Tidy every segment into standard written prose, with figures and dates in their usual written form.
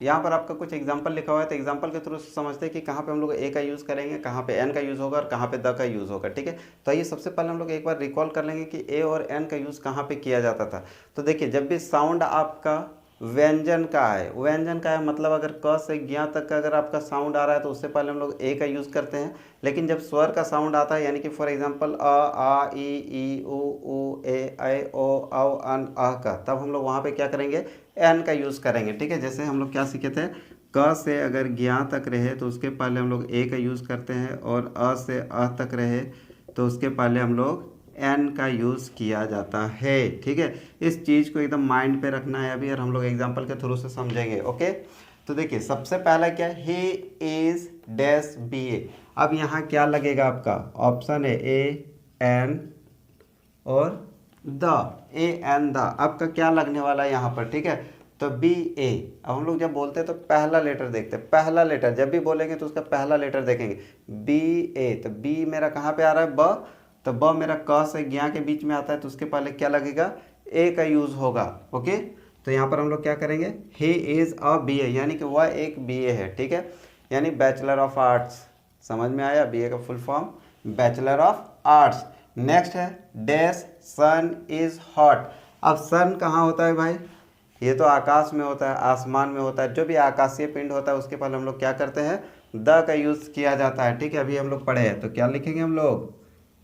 यहाँ पर आपका कुछ एग्जाम्पल लिखा हुआ है, तो एग्जाम्पल के थ्रू समझते हैं कि कहाँ पे हम लोग ए का यूज़ करेंगे, कहाँ पे एन का यूज़ होगा और कहाँ पे द का यूज़ होगा। ठीक है, तो आइए सबसे पहले हम लोग एक बार रिकॉल कर लेंगे कि ए और एन का यूज़ कहाँ पे किया जाता था। तो देखिए, जब भी साउंड आपका व्यंजन का है, व्यंजन का है मतलब अगर क से ज्ञ तक का अगर आपका साउंड आ रहा है तो उससे पहले हम लोग ए का यूज़ करते हैं। लेकिन जब स्वर का साउंड आता है, यानी कि फॉर एग्जांपल अ, आ, ई, उ, ए, ऐ, ओ, औ, अन, अ का, तब हम लोग वहाँ पे क्या करेंगे, एन का यूज़ करेंगे। ठीक है, जैसे हम लोग क्या सीखे थे, क से अगर ज्ञ तक रहे तो उसके पहले हम लोग ए का यूज़ करते हैं, और अ से अ तक रहे तो उसके पहले हम लोग एन का यूज़ किया जाता है। ठीक है, इस चीज़ को एकदम माइंड पे रखना है अभी, और हम लोग एग्जांपल के थ्रू से समझेंगे। ओके, तो देखिए सबसे पहला क्या है, ही इज़ डैश बी ए। अब यहाँ क्या लगेगा आपका, ऑप्शन है ए एन और द, ए एन द, आपका क्या लगने वाला है यहाँ पर। ठीक है, तो बी ए। अब हम लोग जब बोलते हैं तो पहला लेटर देखते हैं, पहला लेटर जब भी बोलेंगे तो उसका पहला लेटर देखेंगे, बी ए। तो बी मेरा कहाँ पे आ रहा है, ब, तो ब मेरा क से ज्ञ के बीच में आता है, तो उसके पहले क्या लगेगा, ए का यूज़ होगा। ओके, तो यहाँ पर हम लोग क्या करेंगे, ही इज़ अ बी ए, यानी कि वह एक बी ए है। ठीक है, यानी बैचलर ऑफ आर्ट्स, समझ में आया, बी ए का full form bachelor of arts. Next है डैश सन इज हॉट। अब सन कहाँ होता है भाई, ये तो आकाश में होता है, आसमान में होता है, जो भी आकाशीय पिंड होता है उसके पहले हम लोग क्या करते हैं, द का यूज़ किया जाता है। ठीक है, अभी हम लोग पढ़े हैं, तो क्या लिखेंगे हम लोग,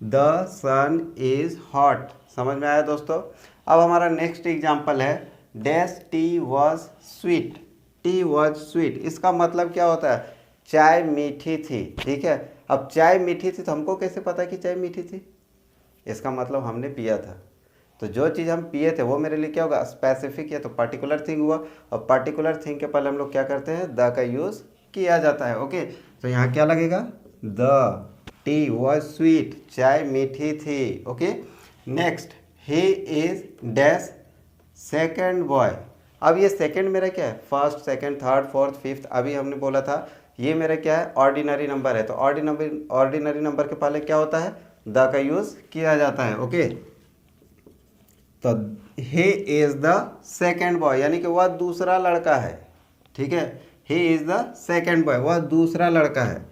द सन इज हॉट। समझ में आया दोस्तों। अब हमारा नेक्स्ट एग्जाम्पल है dash T was sweet. T was sweet, इसका मतलब क्या होता है, चाय मीठी थी। ठीक है, अब चाय मीठी थी तो हमको कैसे पता कि चाय मीठी थी, इसका मतलब हमने पिया था। तो जो चीज़ हम पिए थे वो मेरे लिए क्या होगा, स्पेसिफिक या तो पर्टिकुलर थिंग हुआ, और पर्टिकुलर थिंग के पहले हम लोग क्या करते हैं, द का यूज़ किया जाता है। ओके, तो यहाँ क्या लगेगा, द टी वॉज स्वीट, चाय मीठी थी। Okay, next, he is dash second boy. अब ये सेकंड मेरा क्या है, first second third fourth fifth, अभी हमने बोला था ये मेरा क्या है, ऑर्डिनरी नंबर है, तो ऑर्डिनरी नंबर के पहले क्या होता है, द का यूज़ किया जाता है। ओके, तो he is the second boy, यानी कि वह दूसरा लड़का है। ठीक है, he is the second boy, वह दूसरा लड़का है।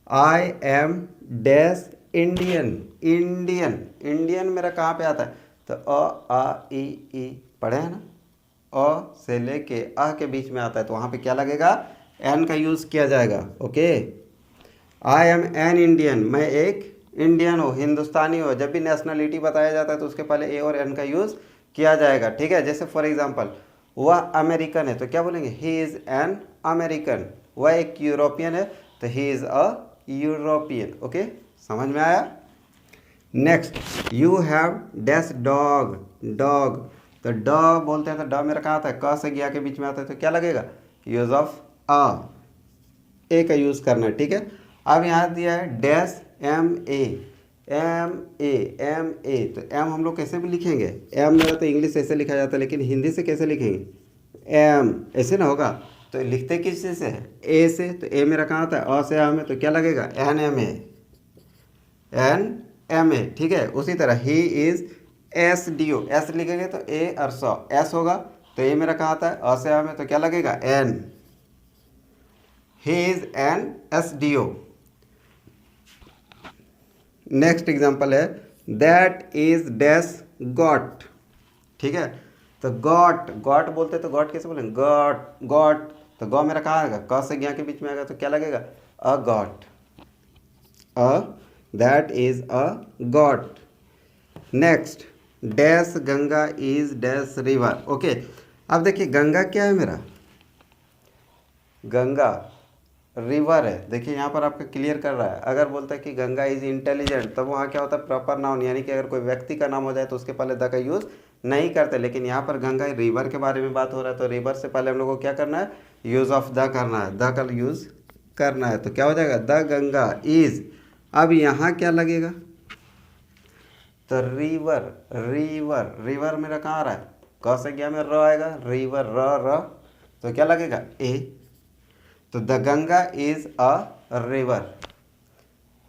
I am dash Indian. Indian, Indian मेरा कहाँ पे आता है, तो अ आ ई पढ़े हैं ना, अ से लेके अ के बीच में आता है, तो वहाँ पे क्या लगेगा, एन का यूज़ किया जाएगा। Okay, I am an Indian, मैं एक इंडियन हो, हिंदुस्तानी हो। जब भी नेशनलिटी बताया जाता है तो उसके पहले ए और एन का यूज़ किया जाएगा। ठीक है, जैसे फॉर एग्जांपल वह अमेरिकन है तो क्या बोलेंगे, ही इज़ एन अमेरिकन। वह एक यूरोपियन है तो he is a European. Okay, समझ में आया। Next, you have dash dog. Dog, तो डॉग बोलते हैं तो डॉग मेरा कहाँ आता है, क से ज्ञ के बीच में आता है, तो क्या लगेगा, यूज ऑफ अ, ए का यूज़ करना है। ठीक है, अब यहाँ दिया है dash M A. M A, M A, तो एम हम लोग कैसे भी लिखेंगे, एम मेरा तो इंग्लिश ऐसे लिखा जाता है, लेकिन हिंदी से कैसे लिखेंगे, एम ऐसे ना होगा, तो लिखते किस चीज़ से है, ए से, तो ए मेरा कहाँ आता है, अ से आ में, तो क्या लगेगा, N M A, N M A. ठीक है, उसी तरह ही is S D O, S लिखेंगे तो ए और सौ एस होगा, तो ए मेरा कहाँ आता है, अ से आ में, तो क्या लगेगा, N, he is N S D O. Next example है दैट इज डैश गॉट। ठीक है, तो गॉट, गॉट बोलते हैं तो गॉट कैसे बोलेंगे, गॉट, गॉट, तो गॉ मेरा कहाँ आएगा, क से ज्ञ के बीच में आएगा, तो क्या लगेगा, a goat, a, that is a goat. Next, dash Ganga is dash river. Okay, अब देखिए गंगा क्या है मेरा, गंगा रिवर है। देखिए यहाँ पर आपका क्लियर कर रहा है, अगर बोलता है कि गंगा इज इंटेलिजेंट तब वहाँ क्या होता है, प्रॉपर नाउन, यानी कि अगर कोई व्यक्ति का नाम हो जाए तो उसके पहले द का यूज़ नहीं करते। लेकिन यहाँ पर गंगा रिवर के बारे में बात हो रहा है, तो रिवर से पहले हम लोग को क्या करना है, यूज़ ऑफ द करना है, द का यूज़ करना है, तो क्या हो जाएगा, द गंगा इज। अब यहाँ क्या लगेगा, तो रिवर, रिवर, रिवर मेरा कहाँ आ रहा है, क से ज्ञ में र आएगा, रिवर र, तो क्या लगेगा, ए, तो the Ganga is a river.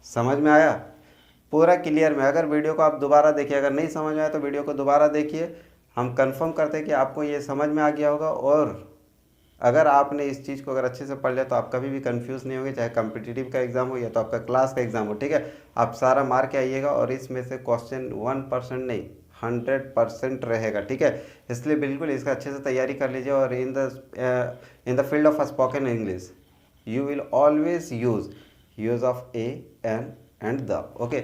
समझ में आया, पूरा क्लियर में। अगर वीडियो को आप दोबारा देखिए, अगर नहीं समझ में आया तो वीडियो को दोबारा देखिए, हम कंफर्म करते हैं कि आपको ये समझ में आ गया होगा। और अगर आपने इस चीज़ को अगर अच्छे से पढ़ लिया तो आप कभी भी कंफ्यूज नहीं होंगे, चाहे कॉम्पिटिटिव का एग्जाम हो या तो आपका क्लास का एग्जाम हो, ठीक है। आप सारा मार के आइएगा और इसमें से क्वेश्चन 1% नहीं 100% रहेगा, ठीक है। इसलिए बिल्कुल इसका अच्छे से तैयारी कर लीजिए। और in the field of spoken English you will always use of a, an and the, okay।